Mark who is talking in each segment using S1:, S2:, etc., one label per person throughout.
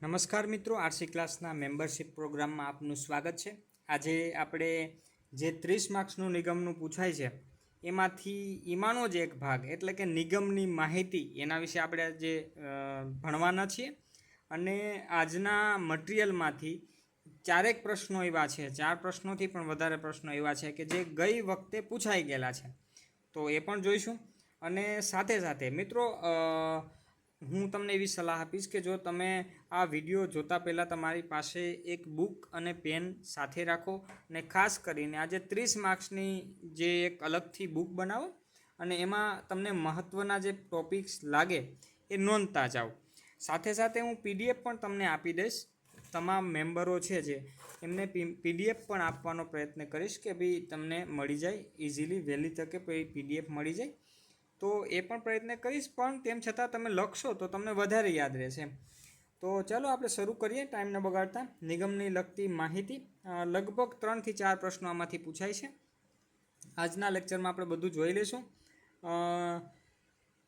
S1: નમસ્કાર મિત્રો, આરસી ક્લાસના મેમ્બરશિપ પ્રોગ્રામમાં આપનું સ્વાગત છે। આજે આપણે જે 30 માર્ક્સનું નિગમનું પૂછાય છે એમાંથી ઈમાનો જ એક ભાગ એટલે કે નિગમની માહિતી એના વિશે આપણે આજે ભણવાના છીએ। અને આજના મટીરિયલમાંથી ચારેક પ્રશ્નો એવા છે, 4 પ્રશ્નોથી પણ વધારે પ્રશ્નો એવા છે કે જે ગઈ વખતે પૂછાઈ ગયેલા છે, તો એ પણ જોઈશું। અને સાથે સાથે મિત્રો હું તમને એવી સલાહ આપીશ કે જો તમે આ વિડીયો જોતા પહેલાં તમારી પાસે એક બુક અને પેન સાથે રાખો અને ખાસ કરીને આજે 30 માર્ક્સની જે એક અલગથી બુક બનાવો અને એમાં તમને મહત્ત્વના જે ટોપિક્સ લાગે એ નોંધતા જાઓ। સાથે સાથે હું પીડીએફ પણ તમને આપી દઈશ, તમામ મેમ્બરો છે જે એમને પીડીએફ પણ આપવાનો પ્રયત્ન કરીશ કે ભાઈ તમને મળી જાય ઇઝીલી, વહેલી તકે પીડીએફ મળી જાય તો એ પણ પ્રયત્ન કરીશ, પણ તેમ છતાં તમે લખશો તો તમને વધારે યાદ રહેશે। તો ચાલો આપણે શરૂ કરીએ ટાઈમ ન બગાડતા। નિગમની લગતી માહિતી લગભગ 3 થી 4 પ્રશ્નો આમાંથી પૂછાય છે। આજના લેક્ચરમાં આપણે બધું જોઈ લઈશું,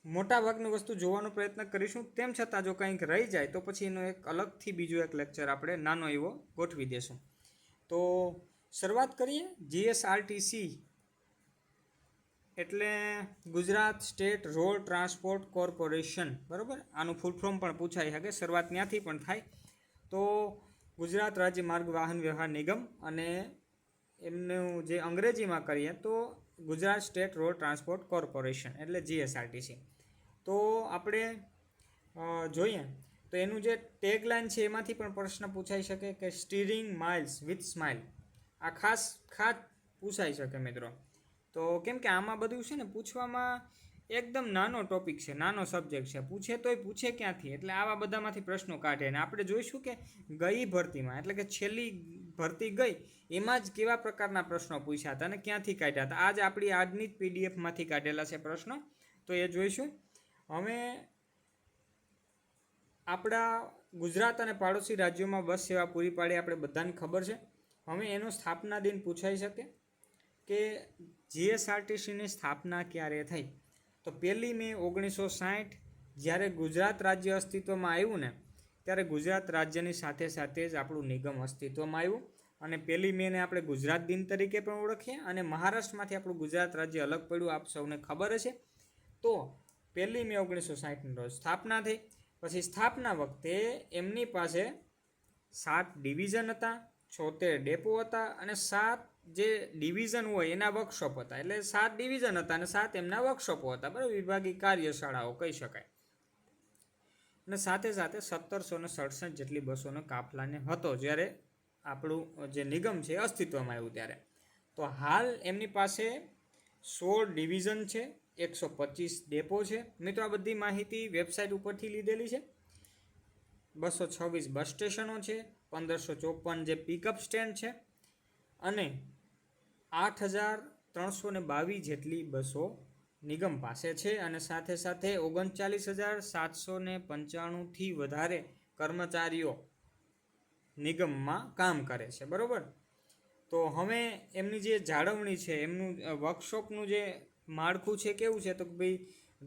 S1: મોટા ભાગની વસ્તુ જોવાનો પ્રયત્ન કરીશું। તેમ છતાં જો કંઈક રહી જાય તો પછી એનો એક અલગથી બીજો એક લેક્ચર આપણે નાનો એવો ગોઠવી દેશું। તો શરૂઆત કરીએ। જીએસઆરટીસી એટલે Gujarat state road transport corporation, બરાબર? આનું ફૂલ ફોર્મ પણ પૂછાઈ શકે, શરૂઆત ત્યાંથી પણ થાય। તો ગુજરાત રાજ્ય માર્ગ વાહન વ્યવહાર નિગમ અને એમનું જે અંગ્રેજીમાં કરીએ તો Gujarat state road transport corporation એટલે જીએસઆરટીસી। તો આપણે જોઈએ તો એનું જે ટેગલાઇન છે એમાંથી પણ પ્રશ્ન પૂછાઈ શકે કે સ્ટીરિંગ માઇલ્સ વિથ સ્માઇલ, આ ખાસ પૂછાઈ શકે મિત્રો। તો કેમ કે આમાં બધું છે ને પૂછવામાં એકદમ નાનો ટોપિક છે, નાનો સબ્જેક્ટ છે, પૂછે તોય પૂછે ક્યાંથી, એટલે આવા બધામાંથી પ્રશ્નો કાઢે। અને આપણે જોઈશું કે ગઈ ભરતીમાં એટલે કે છેલ્લી ભરતી ગઈ એમાં જ કેવા પ્રકારના પ્રશ્નો પૂછ્યા હતા અને ક્યાંથી કાઢ્યા હતા, આજ આપણી આજની જ પીડીએફમાંથી કાઢેલા છે પ્રશ્નો, તો એ જોઈશું। હવે આપણા ગુજરાત અને પાડોશી રાજ્યોમાં બસ સેવા પૂરી પાડી આપણે બધાને ખબર છે। હવે એનો સ્થાપના દિન પૂછાઈ શકે કે જીએસઆરટીસીની સ્થાપના ક્યારે થઈ, તો 1 મે 1960 જ્યારે ગુજરાત રાજ્ય અસ્તિત્વમાં આવ્યું ને ત્યારે ગુજરાત રાજ્યની સાથે સાથે જ આપણું નિગમ અસ્તિત્વમાં આવ્યું। અને 1 મેને આપણે ગુજરાત દિન તરીકે પણ ઓળખીએ અને મહારાષ્ટ્રમાંથી આપણું ગુજરાત રાજ્ય અલગ પડ્યું આપ સૌને ખબર છે। તો 1 મે 1960 રોજ સ્થાપના થઈ। પછી સ્થાપના વખતે એમની પાસે 7 ડિવિઝન હતા, 76 ડેપો હતા અને 7 જે ડિવિઝન હોય એના વર્કશોપ હતા, એટલે 7 ડિવિઝન હતા અને 7 એમના વર્કશોપો હતા, બરાબર, વિભાગીય કાર્યશાળાઓ કહી શકાય। અને સાથે સાથે 1767 જેટલી બસોનો કાફલાને હતો જ્યારે આપણું જે નિગમ છે અસ્તિત્વમાં આવ્યું ત્યારે। તો હાલ એમની પાસે 16 ડિવિઝન છે, 125 ડેપો છે। મિત્રો આ બધી માહિતી વેબસાઇટ ઉપરથી લીધેલી છે। 226 બસ સ્ટેશનો છે, 1554 જે પિકઅપ સ્ટેન્ડ છે અને 8322 જેટલી બસો નિગમ પાસે છે અને સાથે સાથે 39,795થી વધારે કર્મચારીઓ નિગમમાં કામ કરે છે, બરાબર। તો હવે એમની જે જાળવણી છે, એમનું વર્કશોપનું જે માળખું છે કેવું છે, તો કે ભાઈ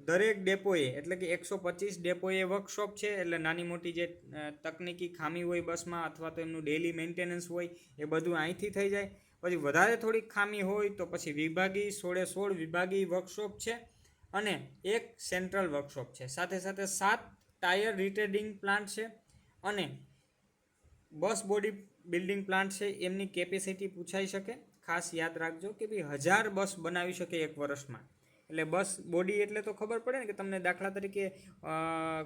S1: દરેક ડેપોએ એટલે કે 125 ડેપોએ વર્કશોપ છે, એટલે નાની મોટી જે તકનિકી ખામી હોય બસમાં અથવા તો એમનું ડેઇલી મેન્ટેનન્સ હોય એ બધું અહીંથી થઈ જાય। પછી વધારે થોડીક ખામી હોય તો પછી વિભાગીય 16 વિભાગીય વર્કશોપ છે અને એક સેન્ટ્રલ વર્કશોપ છે, સાથે સાથે 7 ટાયર રિટેડિંગ પ્લાન્ટ છે અને બસ બોડી બિલ્ડિંગ પ્લાન્ટ છે। એમની કેપેસિટી પૂછાઈ શકે, ખાસ યાદ રાખજો કે ભાઈ 1000 બસ બનાવી શકે એક વર્ષમાં, એટલે બસ બોડી એટલે તો ખબર પડે ને કે તમને દાખલા તરીકે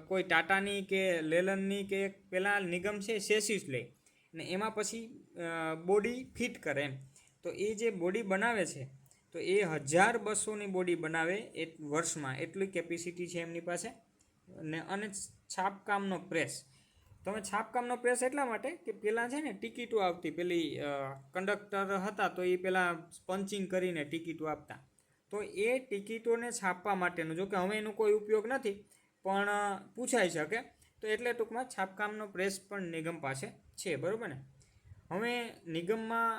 S1: કોઈ ટાટાની કે લેલનની કે પેલા નિગમ છે સેસિસ લે ને એમાં પછી બોડી ફિટ કરે એમ, તો એ જે બોડી બનાવે છે તો એ 1000 બસોની બોડી બનાવે એક વર્ષમાં, એટલી કેપેસિટી છે એમની પાસે। અને છાપકામનો પ્રેસ, તમે છાપકામનો પ્રેસ એટલા માટે કે પહેલાં છે ને ટિકિટો આવતી, પેલી કંડક્ટર હતા તો એ પહેલાં પંચિંગ કરીને ટિકિટો આપતા, તો એ ટિકિટોને છાપવા માટેનું, જો કે હવે એનો કોઈ ઉપયોગ નથી પણ પૂછાઈ શકે, તો એટલે ટૂંકમાં છાપકામનો પ્રેસ પણ નિગમ પાસે છે, બરાબર ને। હવે નિગમમાં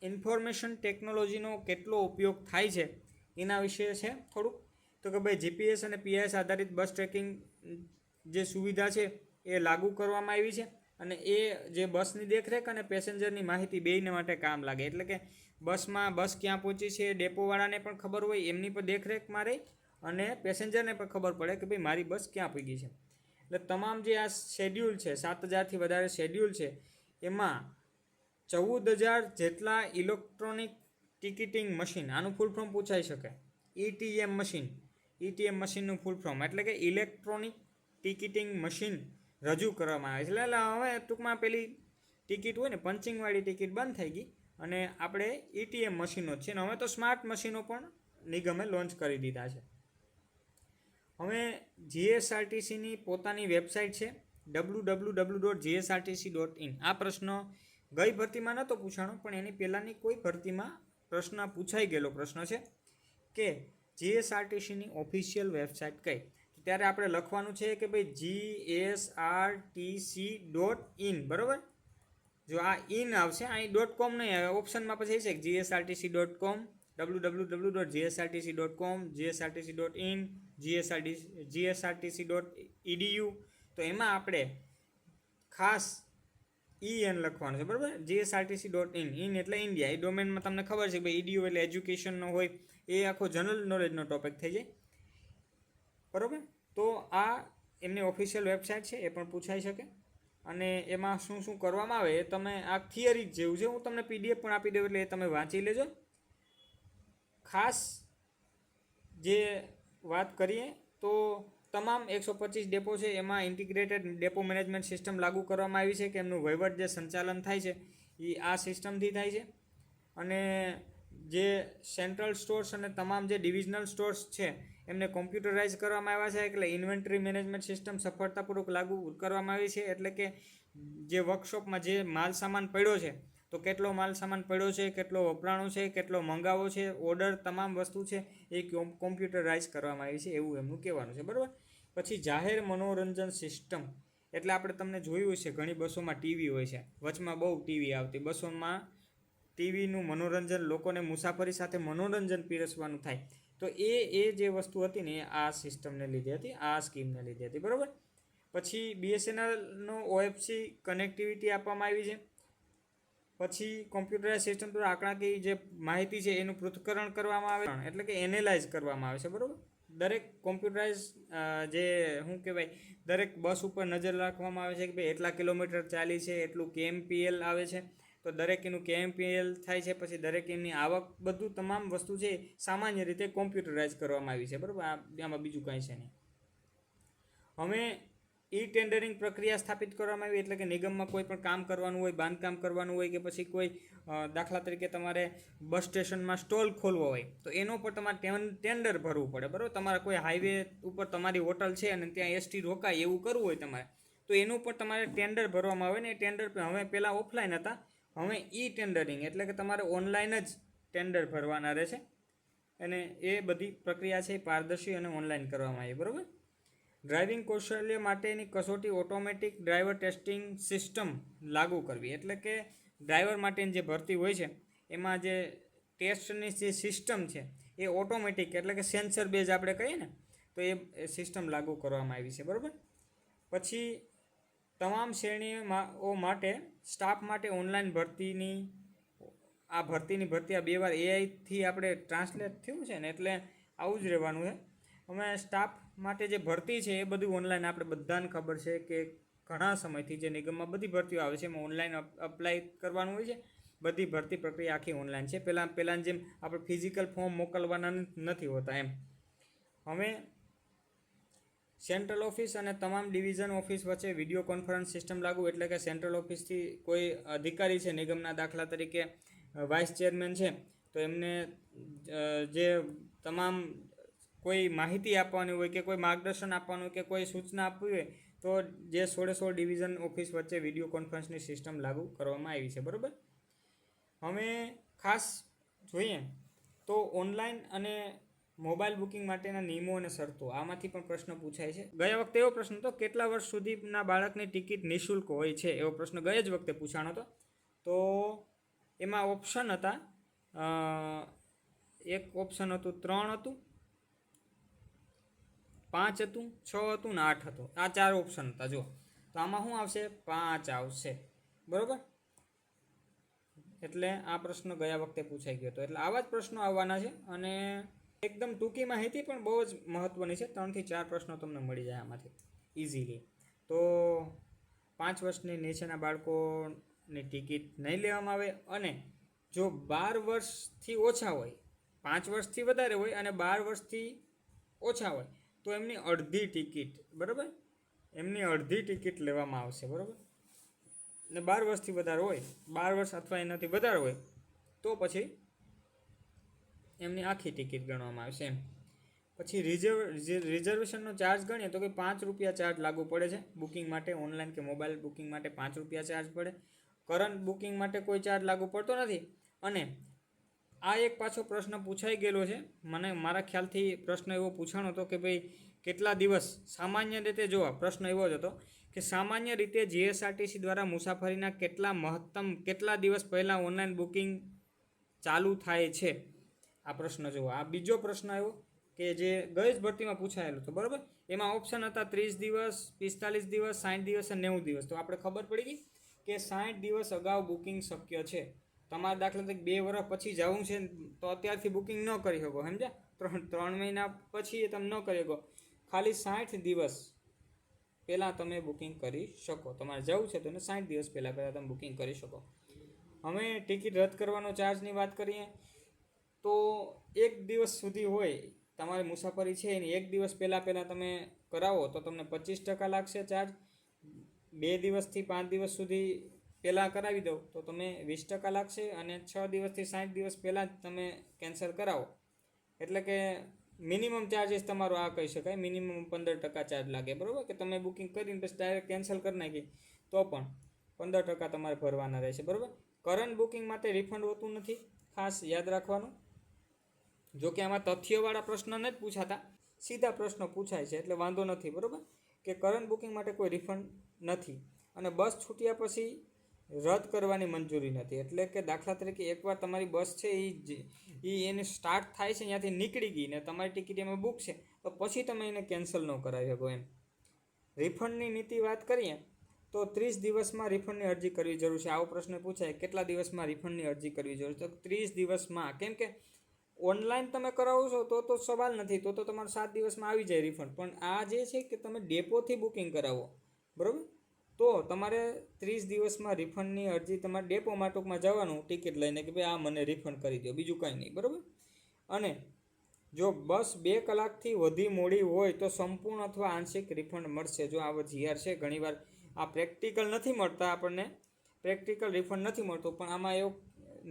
S1: ઇન્ફોર્મેશન ટેકનોલોજીનો કેટલો ઉપયોગ થાય છે એના વિશે છે થોડુંક, તો કે ભાઈ જીપીએસ અને પીઆઈએસ આધારિત બસ ટ્રેકિંગ જે સુવિધા છે એ લાગુ કરવામાં આવી છે। અને એ જે બસની દેખરેખ અને પેસેન્જરની માહિતી બેયને માટે કામ લાગે. એટલે કે બસમાં બસ ક્યાં પહોંચી છે ડેપોવાળાને પણ ખબર હોય, એમની પણ દેખરેખમાં રહી, અને પેસેન્જરને પણ ખબર પડે કે ભાઈ મારી બસ ક્યાં પહોંચી છે. એટલે તમામ જે આ શેડ્યુલ છે, 7,000થી વધારે શેડ્યુલ છે, એમાં 14,000 જેટલા ઇલેક્ટ્રોનિક ટિકિટિંગ મશીન, આનું ફૂલ ફોર્મ પૂછાઈ શકે, ETM મશીન, ETM મશીનનું ફૂલ ફોર્મ એટલે કે ઇલેક્ટ્રોનિક ટિકિટિંગ મશીન રજૂ કરવામાં આવે છે. એટલે હવે ટૂંકમાં પેલી ટિકિટ હોય ને પંચિંગવાળી ટિકિટ બંધ થઈ ગઈ અને આપણે ETM મશીનો જ છે ને હવે તો સ્માર્ટ મશીનો પણ નિગમે લોન્ચ કરી દીધા છે. હવે GSRTCની પોતાની વેબસાઇટ છે www.gsrtc.in. આ પ્રશ્ન ગઈ ભરતીમાં નહોતો પૂછાણો, પણ એની પહેલાંની કોઈ ભરતીમાં પ્રશ્ન પૂછાઈ ગયેલો પ્રશ્ન છે કે GSRTCની ઓફિશિયલ વેબસાઇટ કઈ. ત્યારે આપણે લખવાનું છે કે ભાઈ GSRTC.in, બરાબર. જો આ ઇન આવશે, અહીં .com નહીં આવે, ઓપ્શનમાં પછી છે GSRTC.com, www.gsrtc.com, gsrtc.in, gsrtc.edu. તો એમાં આપણે ખાસ EN લખવાનું છે, બરાબર. gsrtc.in, ઇન એટલે ઇન્ડિયા. એ ડોમેનમાં તમને ખબર છે કે ભાઈ EDU એટલે એજ્યુકેશનનો હોય, એ આખો જનરલ નોલેજનો ટોપિક થઈ જાય, બરાબર. તો આ એમની ઓફિશિયલ વેબસાઇટ છે, એ પણ પૂછાઈ શકે. અને એમાં શું શું કરવામાં આવે એ તમે આ થિયરી જેવું છે, હું તમને PDF પણ આપી દઉં એટલે એ તમે વાંચી લેજો. ખાસ જે વાત કરીએ તો તમામ 125 ડેપો છે એમાં ઇન્ટિગ્રેટેડ ડેપો મેનેજમેન્ટ સિસ્ટમ લાગુ કરવામાં આવી છે કે એમનું વહીવટ જે સંચાલન થાય છે એ આ સિસ્ટમથી થાય છે. અને જે સેન્ટ્રલ સ્ટોર્સ અને તમામ જે ડિવિઝનલ સ્ટોર્સ છે એમને કોમ્પ્યુટરાઇઝ કરવામાં આવ્યા છે, એટલે ઇન્વેન્ટરી મેનેજમેન્ટ સિસ્ટમ સફળતાપૂર્વક લાગુ કરવામાં આવી છે. એટલે કે જે વર્કશોપમાં જે માલ સામાન પડ્યો છે તો કેટલો માલ સામાન પડ્યો છે, કેટલો વપરાણો છે, કેટલો મંગાવો છે, ઓર્ડર, તમામ વસ્તુ છે એ કોમ્પ્યુટરાઇઝ કરવામાં આવી છે, એવું એમનું કહેવાનું છે, બરાબર. પછી જાહેર મનોરંજન સિસ્ટમ, એટલે આપણે તમને જોયું છે ઘણી બસોમાં ટીવી હોય છે, વચમાં બહુ ટીવી આવતી, બસોમાં ટીવીનું મનોરંજન, લોકોને મુસાફરી સાથે મનોરંજન પીરસવાનું થાય. તો એ જે વસ્તુ હતી ને એ આ સિસ્ટમને લીધે હતી, આ સ્કીમને લીધે હતી, બરાબર. પછી BSNLનો OFC કનેક્ટિવિટી આપવામાં આવી છે. પછી કોમ્પ્યુટરાઇઝ સિસ્ટમ દ્વારા આંકડાકીય જે માહિતી છે એનું પૃથ્થકરણ કરવામાં આવે, એટલે કે એનાલાઇઝ કરવામાં આવે છે, બરાબર. દરેક કોમ્પ્યુટરાઇઝ જે શું કહેવાય, દરેક બસ ઉપર નજર રાખવામાં આવે છે કે ભાઈ એટલા કિલોમીટર ચાલી છે, એટલું KMPL આવે છે, તો દરેક એનું KMPL થાય છે. પછી દરેક એમની આવક, બધું તમામ વસ્તુ છે સામાન્ય રીતે કોમ્પ્યુટરાઇઝ કરવામાં આવી છે, બરાબર. આમાં બીજું કાંઈ છે નહીં. હવે ટેન્ડરિંગ પ્રક્રિયા સ્થાપિત કરવામાં આવી, એટલે કે નિગમમાં કોઈ પણ કામ કરવાનું હોય, બાંધકામ કરવાનું હોય કે પછી કોઈ દાખલા તરીકે તમારે બસ સ્ટેશનમાં સ્ટોલ ખોલવો હોય તો એનો પર તમારે ટેન્ડર ભરવું પડે, બરાબર. તમારે કોઈ હાઈવે ઉપર તમારી હોટલ છે અને ત્યાં ST રોકાય એવું કરવું હોય તમારે, તો એનું પર તમારે ટેન્ડર ભરવામાં આવે ને. એ ટેન્ડર હવે પહેલાં ઓફલાઈન હતા, હવે ટેન્ડરિંગ એટલે કે તમારે ઓનલાઈન જ ટેન્ડર ભરવાના રહેશે. અને એ બધી પ્રક્રિયા છે પારદર્શી અને ઓનલાઈન કરવામાં આવી, બરાબર. ડ્રાઇવિંગ કૌશલ્ય માટેની કસોટી ઓટોમેટિક ડ્રાઈવર ટેસ્ટિંગ સિસ્ટમ લાગુ કરવી, એટલે કે ડ્રાઈવર માટેની જે ભરતી હોય છે એમાં જે ટેસ્ટની જે સિસ્ટમ છે એ ઓટોમેટિક એટલે કે સેન્સર બેઝ આપણે કહીએ ને, તો એ સિસ્ટમ લાગુ કરવામાં આવી છે, બરાબર. પછી તમામ શ્રેણીઓ માટે સ્ટાફ માટે ઓનલાઈન ભરતી આ 2 વાર AIથી આપણે ટ્રાન્સલેટ થયું છે ને, એટલે આવું જ રહેવાનું છે. અમે સ્ટાફ માટે જે ભરતી છે એ બધું ઓનલાઈન, આપણે બધાને ખબર છે કે ઘણા સમયથી જે નિગમમાં બધી ભરતીઓ આવે છે એમાં ઓનલાઈન અપ્લાય કરવાનું હોય છે. બધી ભરતી પ્રક્રિયા આખી ઓનલાઈન છે. પહેલાં જેમ આપણે ફિઝિકલ ફોર્મ મોકલવાના નથી હોતા એમ. હવે સેન્ટ્રલ ઓફિસ અને તમામ ડિવિઝન ઓફિસ વચ્ચે વિડીયો કોન્ફરન્સ સિસ્ટમ લાગુ, એટલે કે સેન્ટ્રલ ઓફિસથી કોઈ અધિકારી છે નિગમના, દાખલા તરીકે વાઇસ ચેરમેન છે, તો એમને જે તમામ કોઈ માહિતી આપવાની હોય કે કોઈ માર્ગદર્શન આપવાનું હોય કે કોઈ સૂચના આપવી હોય તો જે 16 ડિવિઝન ઓફિસ વચ્ચે વિડીયો કોન્ફરન્સની સિસ્ટમ લાગુ કરવામાં આવી છે, બરાબર. હવે ખાસ જોઈએ તો ઓનલાઈન અને મોબાઈલ બુકિંગ માટેના નિયમો અને શરતો, આમાંથી પણ પ્રશ્ન પૂછાય છે. ગયા વખતે એવો પ્રશ્ન હતો કેટલા વર્ષ સુધીના બાળકની ટિકિટ નિઃશુલ્ક હોય છે, એવો પ્રશ્ન ગયા જ વખતે પૂછાણો હતો. તો એમાં ઓપ્શન હતા, એક ઓપ્શન હતું 3 હતું, 5 હતું, 6 હતું ને 8 હતું. આ 4 ઓપ્શન હતા. જો તો આમાં શું આવશે? 5 આવશે, બરાબર. એટલે આ પ્રશ્ન ગયા વખતે પૂછાઈ ગયો હતો. એટલે આવા જ પ્રશ્નો આવવાના છે અને એકદમ ટૂંકી માહિતી પણ બહુ જ મહત્ત્વની છે. 3 થી 4 પ્રશ્નો તમને મળી જાય આમાંથી ઇઝીલી. તો 5 વર્ષની નીચેના બાળકોની ટિકિટ નહીં લેવામાં આવે અને જો 12 વર્ષથી ઓછા હોય, 5 વર્ષથી વધારે હોય અને 12 વર્ષથી ઓછા હોય તો એમની અડધી ટિકિટ, બરાબર, એમની અડધી ટિકિટ લેવામાં આવશે, બરાબર. ને 12 વર્ષથી વધારે હોય, 12 વર્ષ અથવા એનાથી વધારે હોય તો પછી એમની આખી ટિકિટ ગણવામાં આવશે એમ. પછી રિઝર્વેશનનો ચાર્જ ગણીએ તો કે 5 રૂપિયા ચાર્જ લાગુ પડે છે બુકિંગ માટે. ઓનલાઈન કે મોબાઈલ બુકિંગ માટે 5 રૂપિયા ચાર્જ પડે. કરંટ બુકિંગ માટે કોઈ ચાર્જ લાગુ પડતો નથી. અને આ એક પાછો પ્રશ્ન પૂછાઈ ગયેલો છે, મને મારા ખ્યાલથી પ્રશ્ન એવો પૂછાણો હતો કે ભાઈ કેટલા દિવસ, સામાન્ય રીતે જો પ્રશ્ન એવો જ હતો કે સામાન્ય રીતે જીએસઆરટીસી દ્વારા મુસાફરીના મહત્તમ કેટલા દિવસ પહેલાં ઓનલાઈન બુકિંગ ચાલુ થાય છે. આ પ્રશ્ન જુઓ. આ બીજો પ્રશ્ન આવ્યો કે જે ગઈ જ ભરતીમાં પૂછાયેલો હતો, બરાબર. એમાં ઓપ્શન હતા 30 દિવસ, 45 દિવસ, 60 દિવસ અને 90 દિવસ. તો આપણે ખબર પડી ગઈ કે 60 દિવસ અગાઉ બુકિંગ શક્ય છે. તમારા દાખલા તરીકે 2 વર્ષ પછી જવું છે તો અત્યારથી બુકિંગ ન કરી શકો, સમજ્યા? 3 મહિના પછી તમે ન કરી શકો. ખાલી 60 દિવસ પહેલાં તમે બુકિંગ કરી શકો. તમારે જવું છે તો એને 60 દિવસ પહેલાં તમે બુકિંગ કરી શકો. હવે ટિકિટ રદ કરવાનો ચાર્જની વાત કરીએ તો 1 દિવસ સુધી હોય તમારી મુસાફરી છે એની 1 દિવસ પહેલાં તમે કરાવો તો તમને 25% લાગશે ચાર્જ. 2 દિવસથી 5 દિવસ સુધી પહેલાં કરાવી દો તો તમે 20% લાગશે. અને 6 દિવસથી 60 દિવસ પહેલાં જ તમે કેન્સલ કરાવો એટલે કે મિનિમમ ચાર્જિસ તમારો આ કહી શકાય, મિનિમમ 15% ચાર્જ લાગે, બરાબર. કે તમે બુકિંગ કરીને પછી ડાયરેક્ટ કેન્સલ કરી નાખી તો પણ 15% તમારે ભરવાના રહેશે, બરાબર. કરંટ બુકિંગ માટે રિફંડ હોતું નથી, ખાસ યાદ રાખવાનું. જો કે આમાં તથ્યવાળા પ્રશ્ન નથી પૂછાતા, સીધા પ્રશ્નો પૂછાય છે એટલે વાંધો નથી, બરાબર. કે કરંટ બુકિંગ માટે કોઈ રિફંડ નથી. અને બસ છૂટ્યા પછી રદ કરવાની મંજૂરી નથી. એટલે કે દાખલા તરીકે એકવાર તમારી બસ છે એને સ્ટાર્ટ થાય છે ત્યાંથી નીકળી ગઈ ને તમારી ટિકિટ એમાં બુક છે તો પછી તમે એને કેન્સલ ન કરાવી શકો એમ. રિફંડની નીતિ વાત કરીએ તો 30 દિવસમાં રિફંડની અરજી કરવી જરૂર છે. આવો પ્રશ્ન પૂછાય કેટલા દિવસમાં રિફંડની અરજી કરવી જરૂર છે, તો 30 દિવસમાં. કેમ કે ઓનલાઈન તમે કરાવો છો તો સવાલ નથી, તો તમારે 7 દિવસમાં આવી જાય રિફંડ. પણ આ જે છે કે તમે ડેપોથી બુકિંગ કરાવો, બરાબર, તો તમારે 30 દિવસમાં રિફંડની અરજી તમારે ડેપોમાં ટૂંકમાં જવાનું ટિકિટ લઈને કે ભાઈ આ મને રિફંડ કરી દો, બીજું કાંઈ નહીં, બરાબર. અને જો બસ 2 કલાકથી વધી મોડી હોય તો સંપૂર્ણ અથવા આંશિક રિફંડ મળશે. જો આ જીઆર છે, ઘણીવાર આ પ્રેક્ટિકલ નથી મળતા આપણને, પ્રેક્ટિકલ રિફંડ નથી મળતું, પણ આમાં એવું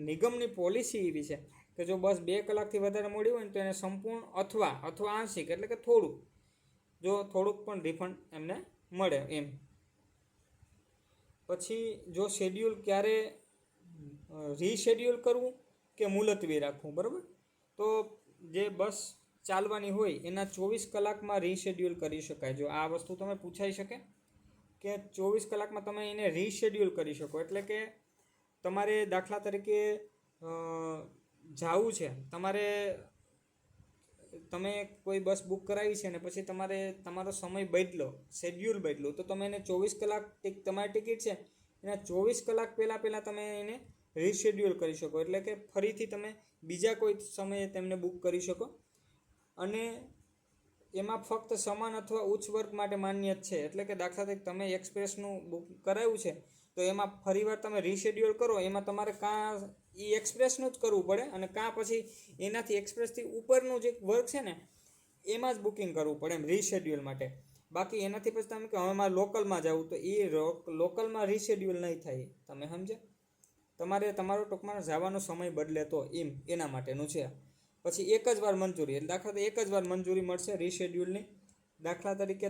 S1: નિગમની પોલિસી એવી છે કે જો બસ 2 કલાકથી વધારે મોડી હોય ને તો એને સંપૂર્ણ અથવા આંશિક એટલે કે થોડુંક પણ રિફંડ એમને મળે એમ. પછી જો શેડ્યુલ ક્યારે રીશેડ્યુલ કરવું કે મુલતવી રાખવું, બરાબર. તો જે બસ ચાલવાની હોય એના 24 કલાકમાં રીશેડ્યુલ કરી શકાય. જો આ વસ્તુ તમે પૂછાઈ શકે કે 24 કલાકમાં તમે એને રીશેડ્યુલ કરી શકો. એટલે કે તમારે દાખલા તરીકે જવું છે, તમે કોઈ બસ બુક કરાવી છે ને પછી તમારો સમય બદલો, શેડ્યુલ બદલો, તો તમે એને 24 કલાક તમારી ટિકિટ છે એના 24 કલાક પહેલાં તમે એને રીશેડ્યુલ કરી શકો. એટલે કે ફરીથી તમે બીજા કોઈ સમયે તેમને બુક કરી શકો. અને એમાં ફક્ત સમાન અથવા ઉચ્ચ વર્ગ માટે માન્ય જ છે. એટલે કે દાખલા તરીકે તમે એક્સપ્રેસનું બુક કરાવ્યું છે તો એમાં ફરીવાર તમે રીશેડ્યુલ કરો, એમાં તમારે કાં એ એક્સપ્રેસનું જ કરવું પડે અને કાં પછી એનાથી એક્સપ્રેસથી ઉપરનું જે વર્ગ છે ને એમાં જ બુકિંગ કરવું પડે એમ રીશેડ્યુલ માટે. બાકી એનાથી પછી તમે કે હવે મારે લોકલમાં જવું તો એ લોકલમાં રીશેડ્યુલ નહીં થાય, તમે સમજે. તમારે તમારો ટૂંકમાં જવાનો સમય બદલે તો એમ એના માટેનું છે. પછી એક જ વાર મંજૂરી, એટલે દાખલા તરીકે એક જ વાર મંજૂરી મળશે રીશેડ્યુલની. દાખલા તરીકે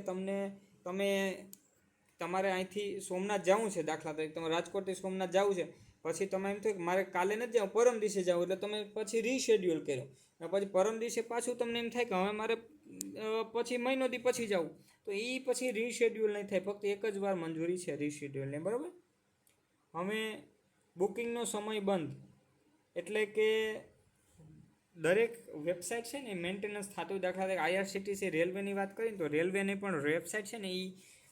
S1: તમારે અહીંથી સોમનાથ જવું છે, દાખલા તરીકે તમે રાજકોટથી સોમનાથ જવું છે, પછી તમે એમ થયું કે મારે કાલે નથી જવું, પરમ દિવસે જવું, એટલે તમે પછી રીશેડ્યુલ કર્યો. અને પછી પરમ દિવસે પાછું તમને એમ થાય કે હવે મારે પછી મહિનો દી પછી જવું, તો એ પછી રીશેડ્યુલ નહીં થાય, ફક્ત એક જ વાર મંજૂરી છે રીશેડ્યુલને, બરાબર. હવે બુકિંગનો સમય બંધ એટલે કે દરેક વેબસાઇટ છે ને મેન્ટેનન્સ થતું. દાખલા તરીકે આઈઆરસીટીસી રેલવેની વાત કરીએ તો રેલવેની પણ વેબસાઇટ છે ને એ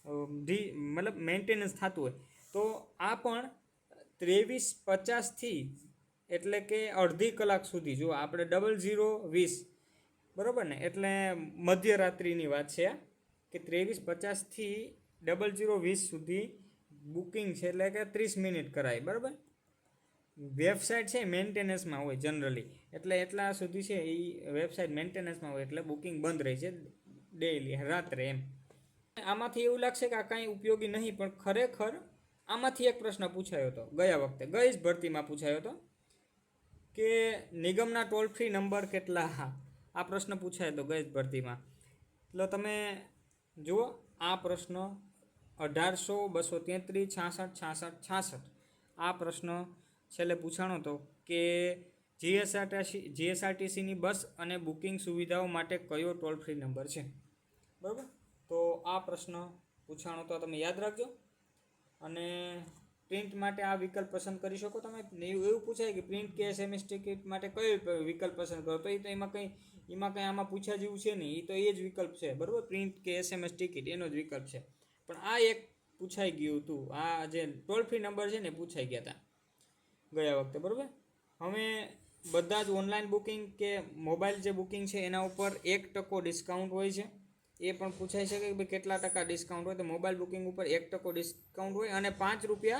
S1: મતલબ મેન્ટેનન્સ થતું હોય તો આ પણ 23:50 એટલે કે અડધી કલાક સુધી જો આપણે 00:20 બરાબર ને, એટલે મધ્યરાત્રિની વાત છે કે 23:50 00:20 સુધી બુકિંગ છે, એટલે કે 30 મિનિટ કરાય. બરાબર, વેબસાઇટ છે મેન્ટેનન્સમાં હોય જનરલી, એટલે એટલા સુધી છે એ વેબસાઇટ મેન્ટેનન્સમાં હોય, એટલે બુકિંગ બંધ રહે છે ડેઈલી રાત્રે એમ. આમાંથી એવું લાગશે કે આ કાંઈ ઉપયોગી નહીં, પણ ખરેખર આમાંથી એક પ્રશ્ન પૂછાયો હતો ગયા વખતે, ગઈ જ ભરતીમાં પૂછાયો હતો કે નિગમના ટોલ ફ્રી નંબર કેટલા. આ પ્રશ્ન પૂછાયો હતો ગઈ જ ભરતીમાં. એટલે તમે જુઓ આ પ્રશ્ન 1800-233-66-66 આ પ્રશ્ન છેલ્લે પૂછાણો હતો કે જીએસઆરટીસીની બસ અને બુકિંગ સુવિધાઓ માટે કયો ટોલ ફ્રી નંબર છે. બરાબર, તો આ પ્રશ્ન પૂછાણો તો તમે યાદ રાખજો. અને પ્રિન્ટ માટે આ વિકલ્પ પસંદ કરી શકો તમે. એવું પૂછાય કે પ્રિન્ટ કે SMS ટિકિટ માટે કયો વિકલ્પ પસંદ કરો, તો એ તો એમાં કંઈ આમાં પૂછ્યા જેવું છે નહીં, એ તો એ જ વિકલ્પ છે. બરાબર, પ્રિન્ટ કે SMS ટિકિટ એનો જ વિકલ્પ છે. પણ આ એક પૂછાઈ ગયું હતું, આ જે ટોલ ફ્રી નંબર છે ને પૂછાઈ ગયા હતા ગયા વખતે. બરાબર, હવે બધા જ ઓનલાઈન બુકિંગ કે મોબાઈલ જે બુકિંગ છે એના ઉપર 1% ડિસ્કાઉન્ટ હોય છે. એ પણ પૂછાઈ શકે કે ભાઈ કેટલા ટકા ડિસ્કાઉન્ટ હોય, તો મોબાઈલ બુકિંગ ઉપર 1% ડિસ્કાઉન્ટ હોય અને ₹5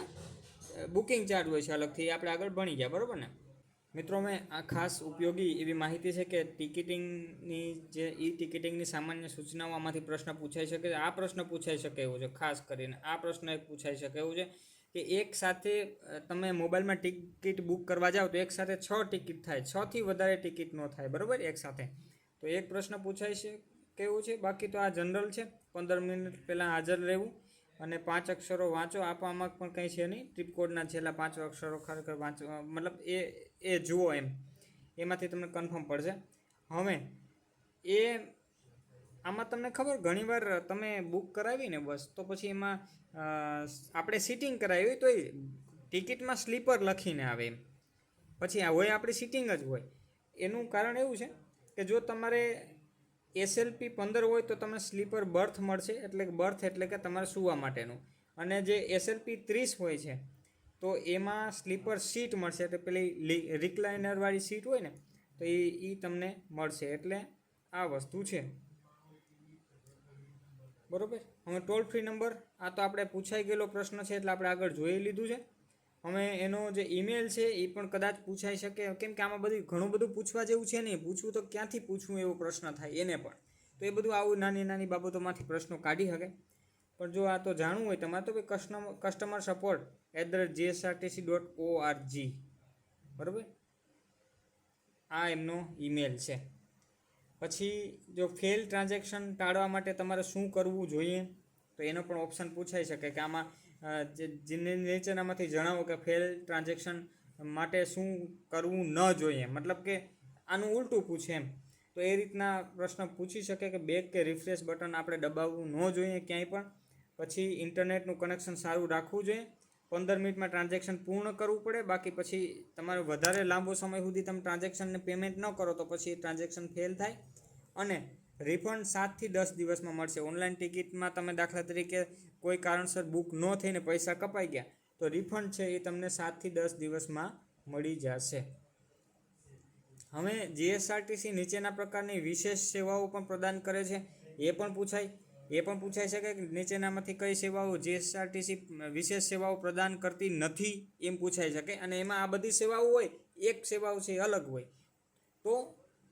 S1: બુકિંગ ચાર્જ હોય છે અલગથી. આપણે આગળ ભણી ગયા. બરાબર ને મિત્રો, મેં આ ખાસ ઉપયોગી એવી માહિતી છે કે ટિકિટિંગની જે ટિકિટિંગની સામાન્ય સૂચનાઓ આમાંથી પ્રશ્ન પૂછાઈ શકે. આ પ્રશ્ન પૂછાઈ શકે એવું છે, ખાસ કરીને આ પ્રશ્ન એક પૂછાઈ શકે એવું છે કે એક સાથે તમે મોબાઈલમાં ટિકિટ બુક કરવા જાઓ તો એક સાથે 6 ટિકિટ થાય, 6થી વધારે ટિકિટ ન થાય. બરાબર, એક સાથે. તો એક પ્રશ્ન પૂછાય છે કેવું છે. બાકી તો આ જનરલ છે, 15 મિનિટ પહેલાં હાજર રહેવું અને 5 અક્ષરો વાંચો. આપવામાં પણ કંઈ છે નહીં, ટ્રીપ કોડના છેલ્લા 5 અક્ષરો ખરેખર વાંચવા, મતલબ એ જુઓ એમ, એમાંથી તમને કન્ફર્મ પડશે. હવે આમાં તમને ખબર, ઘણીવાર તમે બુક કરાવી ને બસ, તો પછી એમાં આપણે સીટિંગ કરાવી હોય તો એ ટિકિટમાં સ્લીપર લખીને આવે એમ, પછી આ હોય આપણી સીટિંગ જ હોય. એનું કારણ એવું છે કે જો તમારે SLP 15 હોય તો તમને સ્લીપર બર્થ મળશે, એટલે કે બર્થ એટલે કે તમારે સૂવા માટેનું. અને જે SLP 30 હોય છે તો એમાં સ્લીપર સીટ મળશે, એટલે પેલી રિક્લાઇનરવાળી સીટ હોય ને તો એ તમને મળશે. એટલે આ વસ્તુ છે. બરાબર, હવે ટોલ ફ્રી નંબર આ તો આપણે પૂછાઈ ગયેલો પ્રશ્ન છે, એટલે આપણે આગળ જોઈ લીધું છે. હવે એનો જે ઈમેલ છે એ પણ કદાચ પૂછાઈ શકે, કેમ કે આમાં ઘણું બધું પૂછવા જેવું છે નહીં. પૂછવું તો ક્યાંથી પૂછવું એવો પ્રશ્ન થાય એને પણ, તો એ બધું આવું નાની નાની બાબતોમાંથી પ્રશ્નો કાઢી શકે. પણ જો આ તો જાણવું હોય તમારે તો ભાઈ customer@gsrtc.org. બરાબર, આ એમનો ઈમેલ છે. પછી જો ફેલ ટ્રાન્ઝેક્શન ટાળવા માટે તમારે શું કરવું જોઈએ, તો એનો પણ ઓપ્શન પૂછાઈ શકે કે આમાં નીચેનામાંથી જણાવો કે ફેલ ટ્રાન્ઝેક્શન માટે શું કરવું ન જોઈએ, મતલબ કે આનું ઉલટું પૂછે એમ. તો એ રીતના પ્રશ્ન પૂછી શકે કે બેક કે રિફ્રેશ બટન આપણે દબાવવું ન જોઈએ ક્યાંય પણ. પછી ઇન્ટરનેટનું કનેક્શન સારું રાખવું જોઈએ. 15 મિનિટમાં ટ્રાન્ઝેક્શન પૂર્ણ કરવું પડે. બાકી પછી તમારે વધારે લાંબો સમય સુધી તમે ટ્રાન્ઝેક્શનને પેમેન્ટ ન કરો તો પછી ટ્રાન્ઝેક્શન ફેલ થાય. અને રિફંડ 7 થી 10 દિવસમાં મળશે. ઓનલાઈન ટિકિટમાં તમે દાખલા તરીકે કોઈ કારણસર બુક ન થઈને પૈસા કપાઈ ગયા તો રિફંડ છે એ તમને 7 થી 10 દિવસમાં મળી જશે. હવે જીએસઆરટીસી નીચેના પ્રકારની વિશેષ સેવાઓ પણ પ્રદાન કરે છે, એ પણ પૂછાઈ શકે કે નીચેનામાંથી કઈ સેવાઓ જીએસઆરટીસી વિશેષ સેવાઓ પ્રદાન કરતી નથી, એમ પૂછાઈ શકે. અને એમાં આ બધી સેવાઓ હોય, એક સેવાઓ છે અલગ હોય, તો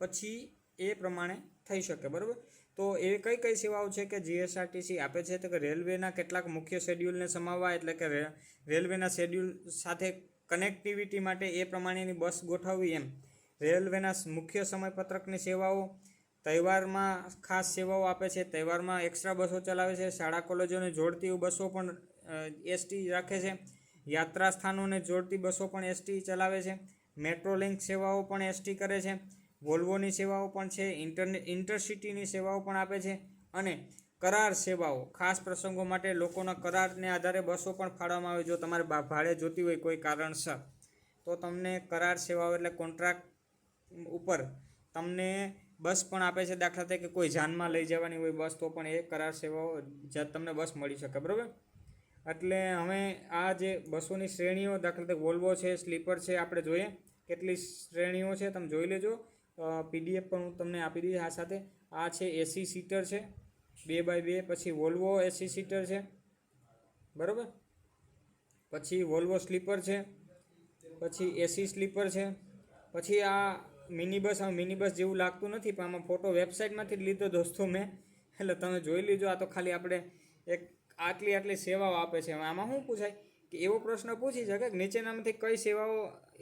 S1: પછી એ પ્રમાણે થઈ શકે. બરાબર, તો એ કઈ સેવાઓ છે કે જીએસઆરટીસી આપે છે, તો કે રેલવેના કેટલાક મુખ્ય શેડ્યુલને સમાવવા, એટલે કે રેલવેના શેડ્યુલ સાથે કનેક્ટિવિટી માટે એ પ્રમાણેની બસ ગોઠવવી એમ. રેલવેના મુખ્ય સમયપત્રકની સેવાઓ, તહેવારમાં ખાસ સેવાઓ આપે છે, તહેવારમાં એક્સ્ટ્રા બસો ચલાવે છે, શાળા કોલેજોને જોડતી બસો પણ ST રાખે છે, યાત્રા સ્થાનોને જોડતી બસો પણ ST ચલાવે છે, મેટ્રો લિંક સેવાઓ પણ ST કરે છે, વોલ્વોની સેવાઓ પણ છે, ઇન્ટરસિટીની સેવાઓ પણ આપે છે. અને કરાર સેવાઓ, ખાસ પ્રસંગો માટે લોકોના કરારને આધારે બસો પણ ફાળવવામાં આવે. જો તમારે ભાડે જોતી હોય કોઈ કારણસર તો તમને કરાર સેવાઓ એટલે કોન્ટ્રાક્ટ ઉપર તમને બસ પણ આપે છે, દાખલા તરીકે કોઈ જાનમાં લઈ જવાની હોય બસ તો પણ એ કરાર સેવાઓ જ્યાં તમને બસ મળી શકે, બરાબર. એટલે હવે આ જે બસોની શ્રેણીઓ, દાખલા તરીકે વોલ્વો છે, સ્લીપર છે, આપણે જોઈએ કેટલી શ્રેણીઓ છે તમે જોઈ લેજો. PDF પણ હું તમને આપી દઈશ આ સાથે. આ છે એસી સીટર છે 2x2, પછી વોલ્વો એસી સીટર છે, બરાબર. પછી વોલ્વો સ્લીપર છે, પછી એસી સ્લીપર છે, પછી આ મિની બસ જેવું લાગતું નથી પણ આમાં ફોટો વેબસાઇટમાંથી જ લીધો દોસ્તો મેં, એટલે તમે જોઈ લીજો. આ તો ખાલી આપણે એક આટલી સેવાઓ આપે છે. આમાં શું પૂછાય કે એવો પ્રશ્ન પૂછી શકે કે નીચેનામાંથી કઈ સેવાઓ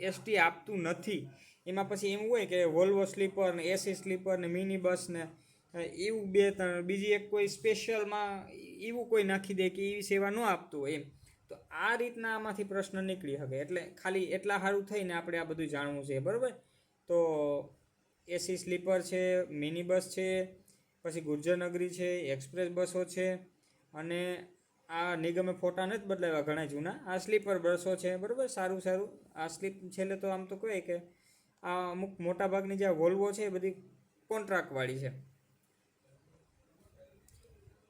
S1: એસટી આપતું નથી. એમાં પછી એમ હોય કે વોલ્વો સ્લીપર ને એસી સ્લીપર ને મિની બસ ને એવું 2-3 બીજી એક કોઈ સ્પેશિયલમાં એવું કોઈ નાખી દે કે એવી સેવા ન આપતું હોય એમ. તો આ રીતના આમાંથી પ્રશ્ન નીકળી શકે. એટલે ખાલી એટલા સારું થઈને આપણે આ બધું જાણવું છે, બરાબર. તો એસી સ્લીપર છે, મિની બસ છે, પછી ગુર્જરનગરી છે, એક્સપ્રેસ બસો છે, અને આ નિગમે ફોટા નથી બદલાવ્યા ઘણા જૂના. આ સ્લીપર બસો છે, બરાબર. સારું. આ છેલ્લે તો આમ તો કહે કે આ અમુક મોટાભાગની જે વોલ્વો છે એ બધી કોન્ટ્રાક્ટવાળી છે.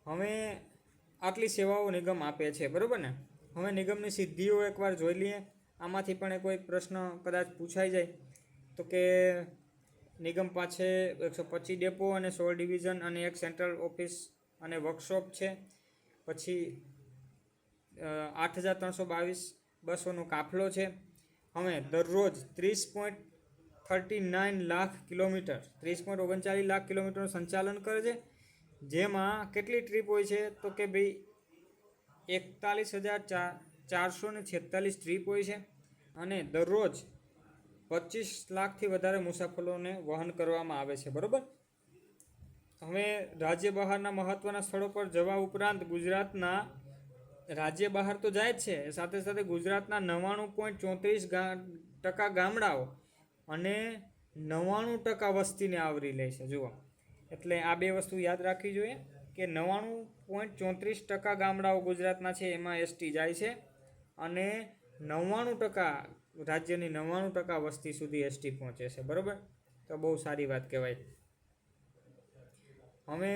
S1: હવે આટલી સેવાઓ નિગમ આપે છે, બરાબર ને. હવે નિગમની સિદ્ધિઓ એકવાર જોઈ લઈએ. આમાંથી પણ કોઈ પ્રશ્ન કદાચ પૂછાઈ જાય તો કે નિગમ પાસે 125 ડેપો અને 16 ડિવિઝન અને એક સેન્ટ્રલ ઓફિસ અને વર્કશોપ છે. પછી 8,322 બસોનો કાફલો છે. હવે દરરોજ 30.39 લાખ કિલોમીટર 30.39 લાખ કિલોમીટરનું સંચાલન કરે છે. જેમાં કેટલી ટ્રીપ હોય છે તો કે ભાઈ 41,446 ટ્રીપ હોય છે, અને દરરોજ 25 લાખથી વધારે મુસાફરોને વહન કરવામાં આવે છે, બરાબર. હવે રાજ્ય બહારના મહત્ત્વના સ્થળો પર જવા ઉપરાંત ગુજરાતના રાજ્ય બહાર તો જાય જ છે, સાથે સાથે ગુજરાતના 99.34% ગામડાઓ અને 99% વસ્તીને આવરી લે છે. જુઓ, એટલે આ બે વસ્તુ યાદ રાખવી જોઈએ કે 99.34% ગામડાઓ ગુજરાતના છે એમાં એસટી જાય છે, અને 99% રાજ્યની 99% વસ્તી સુધી એસટી પહોંચે છે, બરાબર. તો બહુ સારી વાત કહેવાય. હવે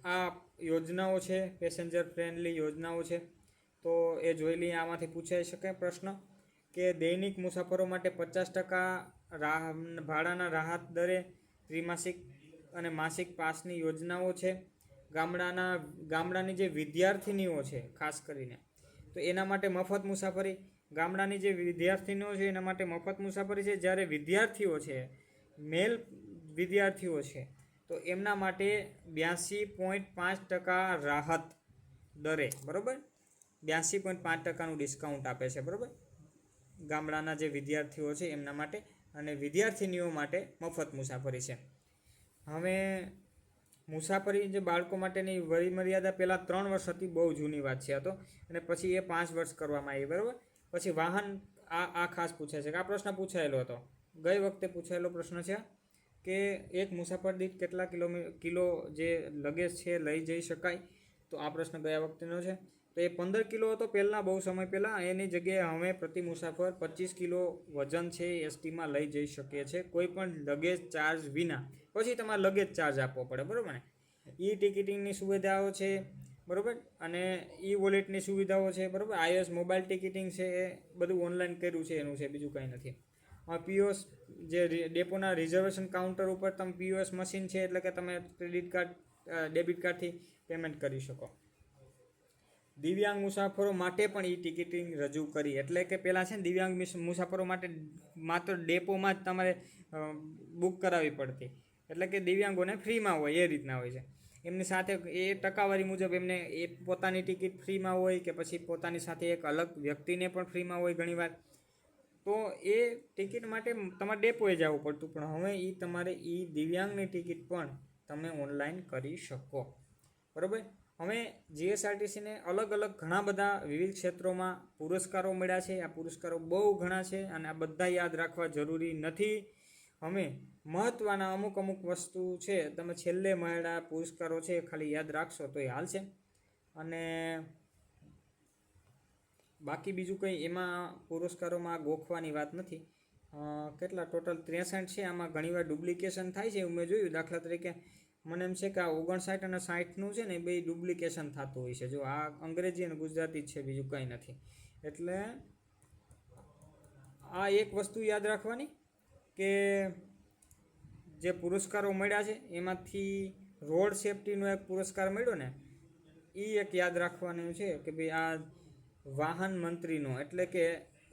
S1: આ યોજનાઓ છે, પેસેન્જર ફ્રેન્ડલી યોજનાઓ છે, તો એ જોઈ લઈએ. આમાંથી પૂછાઈ શકે પ્રશ્ન કે દૈનિક મુસાફરો માટે 50% ભાડાના રાહત દરે ત્રિમાસિક અને માસિક પાસની યોજનાઓ છે. ગામડાની જે વિદ્યાર્થીનીઓ છે ખાસ કરીને, તો એના માટે મફત મુસાફરી. ગામડાની જે વિદ્યાર્થીનીઓ છે એના માટે મફત મુસાફરી છે. જ્યારે વિદ્યાર્થીઓ છે, મેલ વિદ્યાર્થીઓ છે, તો એમના માટે 82.5% રાહત દરે, બરાબર. 82.5%નું ડિસ્કાઉન્ટ આપે છે, બરાબર. ગામડાના જે વિદ્યાર્થીઓ છે એમના માટે, અને વિદ્યાર્થીનીઓ માટે મફત મુસાફરી છે. હવે મુસાફરી જે બાળકો માટેની વયમર્યાદા પહેલાં 3 વર્ષ હતી, બહુ જૂની વાત છે આ તો, અને પછી એ 5 વર્ષ કરવામાં આવી, બરાબર. પછી વાહન, આ ખાસ પૂછાય છે કે આ પ્રશ્ન પૂછાયેલો હતો, ગઈ વખતે પૂછાયેલો પ્રશ્ન છે કે એક મુસાફર દીઠ કેટલા કિલો જે લગેજ છે લઈ જઈ શકાય. તો આ પ્રશ્ન ગયા વખતેનો છે. તો એ 15 કિલો હતો પહેલાં, બહુ સમય પહેલાં. એની જગ્યાએ હવે પ્રતિ મુસાફર 25 કિલો વજન છે એસટીમાં લઈ જઈ શકે છે, કોઈ પણ લગેજ ચાર્જ વિના. પછી તમારે લગેજ ચાર્જ આપવો પડે, બરાબર ને. ઈ ટિકિટિંગની સુવિધાઓ છે, બરાબર, અને ઈ વોલેટની સુવિધાઓ છે, બરાબર. iOS મોબાઈલ ટિકિટિંગ છે એ બધું ઓનલાઈન કર્યું છે એનું છે, બીજું કંઈ નથી. પીઓએસ જે ડેપોના રિઝર્વેશન કાઉન્ટર ઉપર તમે પીઓએસ મશીન છે, એટલે કે તમે ક્રેડિટ કાર્ડ ડેબિટ કાર્ડથી પેમેન્ટ કરી શકો. દિવ્યાંગ મુસાફરો માટે પણ ઈ ટિકિટિંગ રજૂ કરી. એટલે કે પહેલાં છે ને દિવ્યાંગ મુસાફરો માટે માત્ર ડેપોમાં જ તમારે બુક કરાવવી પડતી, એટલે કે દિવ્યાંગોને ફ્રીમાં હોય એ રીતના હોય છે. એમની સાથે એ ટકાવારી મુજબ એમને એ પોતાની ટિકિટ ફ્રીમાં હોય કે પછી પોતાની સાથે એક અલગ વ્યક્તિને પણ ફ્રીમાં હોય ઘણીવાર. તો એ ટિકિટ માટે તમારે ડેપોએ જવું પડતું, પણ હવે એ તમારે એ દિવ્યાંગની ટિકિટ પણ તમે ઓનલાઈન કરી શકો, બરાબર. હવે જીએસઆરટીસીને અલગ ઘણા બધા વિવિધ ક્ષેત્રોમાં પુરસ્કારો મળ્યા છે. આ પુરસ્કારો બહુ ઘણા છે અને આ બધા યાદ રાખવા જરૂરી નથી. અમે મહત્ત્વના અમુક વસ્તુ છે તમે છેલ્લે મળેલા પુરસ્કારો છે ખાલી યાદ રાખશો તો એ હાલશે. અને બાકી બીજું કંઈ એમાં પુરસ્કારોમાં ગોખવાની વાત નથી. કેટલા ટોટલ 63 છે. આમાં ઘણીવાર ડુપ્લિકેશન થાય છે એવું મેં જોયું. દાખલા તરીકે મને એમ છે કે આ 59 અને 60નું છે ને એ બે ડુપ્લિકેશન થતું હોય છે. જો આ અંગ્રેજી અને ગુજરાતી જ છે, બીજું કંઈ નથી. એટલે આ એક વસ્તુ યાદ રાખવાની કે જે પુરસ્કારો મળ્યા છે એમાંથી રોડ સેફટીનો એક પુરસ્કાર મળ્યો ને, એ એક યાદ રાખવાનું છે કે ભાઈ આ વાહન મંત્રીનો એટલે કે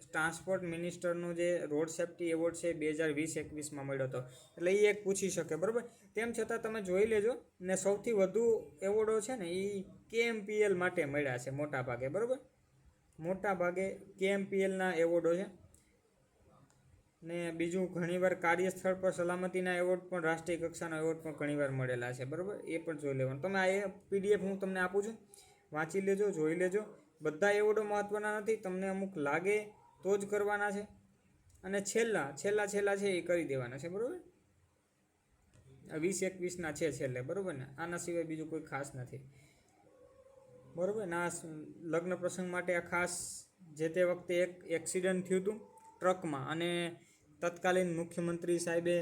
S1: ટ્રાન્સપોર્ટ મિનિસ્ટરનો જે રોડ સેફટી એવોર્ડ છે 2020-21માં મળ્યો હતો. એટલે એ એક પૂછી શકે, બરાબર. તેમ છતાં તમે જોઈ લેજો ને સૌથી વધુ એવોર્ડો છે ને એ KMPL માટે મળ્યા છે મોટા ભાગે, બરાબર. મોટા ભાગે KMPLના એવોર્ડો છે. ને બીજું ઘણીવાર કાર્યસ્થળ પર સલામતીના એવોર્ડ પણ, રાષ્ટ્રીય કક્ષાના એવોર્ડ પણ ઘણીવાર મળેલા છે, બરાબર. એ પણ જોઈ લેવાનું. તમે આ PDF હું તમને આપું છું, વાંચી લેજો, જોઈ લેજો. બધા એવોર્ડો મહત્ત્વના નથી, તમને અમુક લાગે તો જ કરવાના છે. અને છેલ્લા છે એ કરી દેવાના છે, બરાબર. 20-21ના છે છેલ્લે, બરાબર ને. આના સિવાય બીજું કોઈ ખાસ નથી, બરાબર ને. આ લગ્ન પ્રસંગ માટે આ ખાસ જે તે વખતે એક એક્સિડન્ટ થયું હતું ટ્રકમાં, અને તત્કાલીન મુખ્યમંત્રી સાહેબે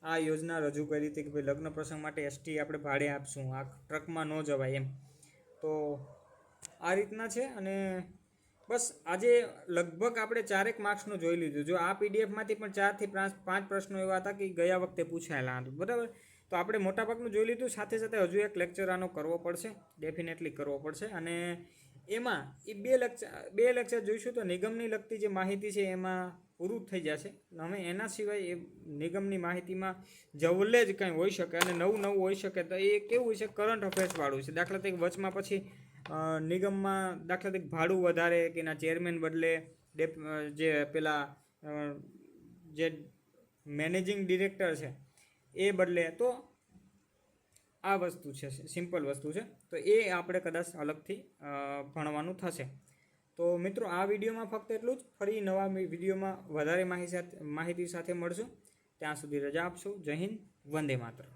S1: આ યોજના રજૂ કરી હતી કે ભાઈ લગ્ન પ્રસંગ માટે ST આપણે ભાડે આપશું, આ ટ્રકમાં ન જવાય એમ. તો આ રીતના છે. અને બસ આજે લગભગ આપણે 4 માર્ક્સનું જોઈ લીધું. જો આ PDFમાંથી પણ 4 થી 5 પ્રશ્નો એવા હતા કે ગયા વખતે પૂછાયેલા હતા, બરાબર. તો આપણે મોટાભાગનું જોઈ લીધું. સાથે સાથે હજુ એક લેક્ચર આનો કરવો પડશે, ડેફિનેટલી કરવો પડશે. અને એમાં એ બે લેક્ચર જોઈશું તો નિગમની લગતી જે માહિતી છે એમાં પૂરું થઈ જશે. હવે એના સિવાય એ નિગમની માહિતીમાં જવલે જ કંઈ હોઈ શકે અને નવું હોઈ શકે. તો એ કેવું હોય છે, કરંટ અફેર્સવાળું છે. દાખલા તરીકે વચમાં પછી નિગમમાં દાખલા તરીકે ભાડું વધારે કે એના ચેરમેન બદલે જે પેલા જે મેનેજિંગ ડિરેક્ટર છે એ બદલે, તો આ વસ્તુ છે, સિમ્પલ વસ્તુ છે. તો એ આપણે કદાચ અલગથી ભણવાનું થશે. તો મિત્રો આ વિડીયોમાં ફક્ત એટલું જ. ફરી નવા વિડીયોમાં વધારે માહિતી સાથે મળશું. ત્યાં સુધી રજા આપશો. જય હિન્દ, વંદે માતરમ.